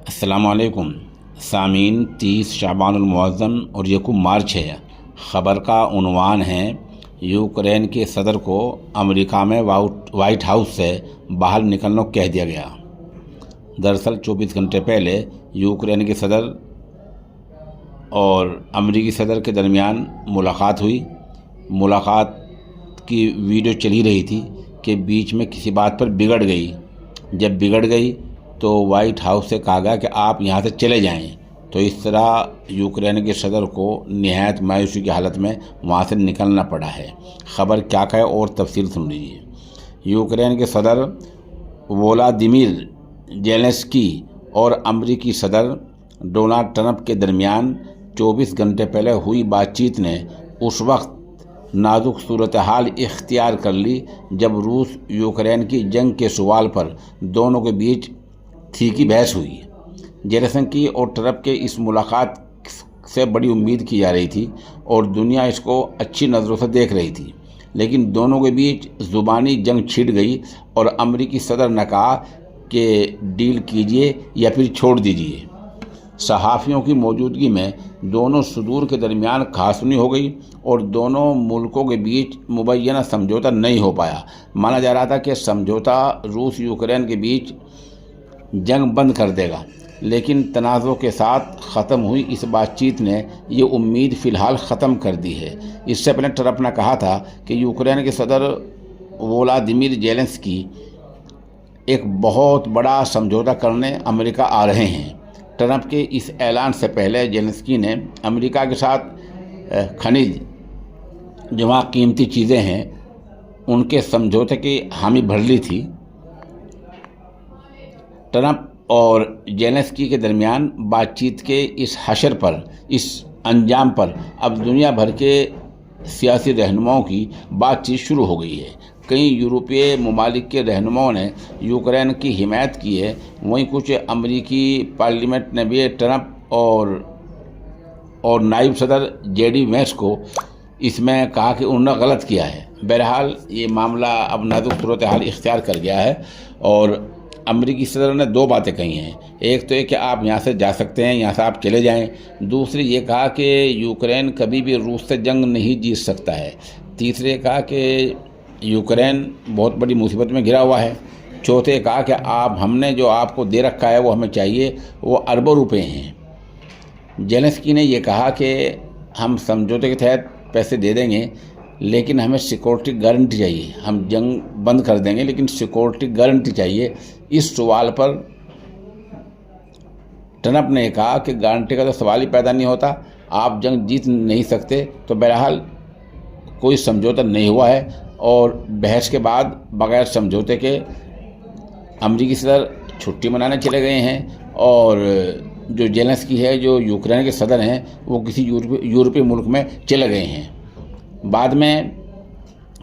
السلام علیکم سامعین، 30 شعبان المعظم اور 1 مارچ ہے۔ خبر کا عنوان ہے یوکرین کے صدر کو امریکہ میں وائٹ ہاؤس سے باہر نکلنے کو کہہ دیا گیا۔ دراصل 24 گھنٹے پہلے یوکرین کے صدر اور امریکی صدر کے درمیان ملاقات ہوئی۔ ملاقات کی ویڈیو چلی رہی تھی کہ بیچ میں کسی بات پر بگڑ گئی۔ جب بگڑ گئی تو وائٹ ہاؤس سے کہا گیا کہ آپ یہاں سے چلے جائیں، تو اس طرح یوکرین کے صدر کو نہایت مایوسی کی حالت میں وہاں سے نکلنا پڑا ہے۔ خبر کیا ہے اور تفصیل سن لیجیے۔ یوکرین کے صدر وولادیمیر زیلنسکی اور امریکی صدر ڈونلڈ ٹرمپ کے درمیان 24 گھنٹے پہلے ہوئی بات چیت نے اس وقت نازک صورتحال اختیار کر لی جب روس یوکرین کی جنگ کے سوال پر دونوں کے بیچ تیکھی بحث ہوئی۔ زیلنسکی اور ٹرمپ کے اس ملاقات سے بڑی امید کی جا رہی تھی اور دنیا اس کو اچھی نظروں سے دیکھ رہی تھی، لیکن دونوں کے بیچ زبانی جنگ چھڑ گئی اور امریکی صدر نے کہا کہ ڈیل کیجیے یا پھر چھوڑ دیجیے۔ صحافیوں کی موجودگی میں دونوں صدور کے درمیان کھاسنی ہو گئی اور دونوں ملکوں کے بیچ مبینہ سمجھوتہ نہیں ہو پایا۔ مانا جا رہا تھا کہ سمجھوتہ روس یوکرین کے بیچ جنگ بند کر دے گا، لیکن تنازع کے ساتھ ختم ہوئی اس بات چیت نے یہ امید فی الحال ختم کر دی ہے۔ اس سے پہلے ٹرمپ نے کہا تھا کہ یوکرین کے صدر وولادیمیر زیلنسکی ایک بہت بڑا سمجھوتہ کرنے امریکہ آ رہے ہیں۔ ٹرمپ کے اس اعلان سے پہلے زیلنسکی نے امریکہ کے ساتھ خنیج جو وہاں قیمتی چیزیں ہیں ان کے سمجھوتے کی حامی بھر لی تھی۔ ٹرمپ اور زیلنسکی کے درمیان بات چیت کے اس حشر پر، اس انجام پر اب دنیا بھر کے سیاسی رہنماؤں کی بات چیت شروع ہو گئی ہے۔ کئی یورپی ممالک کے رہنماؤں نے یوکرین کی حمایت کی ہے، وہیں کچھ امریکی پارلیمنٹ نے بھی ٹرمپ اور نائب صدر جے ڈی وینس کو اس میں کہا کہ انہوں نے غلط کیا ہے۔ بہرحال یہ معاملہ اب نازک صورتحال اختیار کر گیا ہے اور امریکی صدر نے 2 باتیں کہی ہیں۔ ایک تو یہ کہ آپ یہاں سے جا سکتے ہیں، یہاں سے آپ چلے جائیں۔ دوسری یہ کہا کہ یوکرین کبھی بھی روس سے جنگ نہیں جیت سکتا ہے۔ تیسرے یہ کہا کہ یوکرین بہت بڑی مصیبت میں گھرا ہوا ہے۔ چوتھے کہا کہ ہم نے جو آپ کو دے رکھا ہے وہ ہمیں چاہیے، وہ اربوں روپے ہیں۔ زیلنسکی نے یہ کہا کہ ہم سمجھوتے کے تحت پیسے دے دیں گے، لیکن ہمیں سیکورٹی گارنٹی چاہیے۔ ہم جنگ بند کر دیں گے لیکن سیکورٹی گارنٹی چاہیے۔ اس سوال پر ٹرمپ نے کہا کہ گارنٹی کا تو سوال ہی پیدا نہیں ہوتا، آپ جنگ جیت نہیں سکتے۔ تو بہرحال کوئی سمجھوتہ نہیں ہوا ہے اور بحث کے بعد بغیر سمجھوتے کے امریکی صدر چھٹی منانے چلے گئے ہیں اور جو زیلنسکی ہے، جو یوکرین کے صدر ہیں، وہ کسی یورپی ملک میں چلے گئے ہیں۔ بعد میں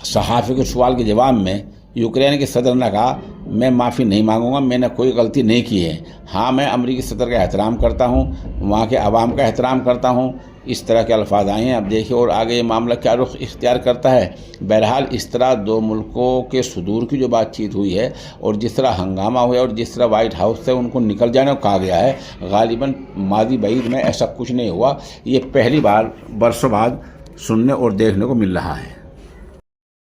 صحافی کے سوال کے جواب میں یوکرین کے صدر نے کہا میں معافی نہیں مانگوں گا، میں نے کوئی غلطی نہیں کی ہے۔ ہاں، میں امریکی صدر کا احترام کرتا ہوں، وہاں کے عوام کا احترام کرتا ہوں۔ اس طرح کے الفاظ آئے ہیں۔ اب دیکھیے اور آگے یہ معاملہ کیا رخ اختیار کرتا ہے۔ بہرحال اس طرح 2 ملکوں کے صدور کی جو بات چیت ہوئی ہے اور جس طرح ہنگامہ ہوا ہے اور جس طرح وائٹ ہاؤس سے ان کو نکل جانے کو کہا گیا ہے، غالباً ماضی بعید میں ایسا کچھ نہیں ہوا۔ یہ پہلی بار برسوں بعد سننے اور دیکھنے کو مل رہا ہے۔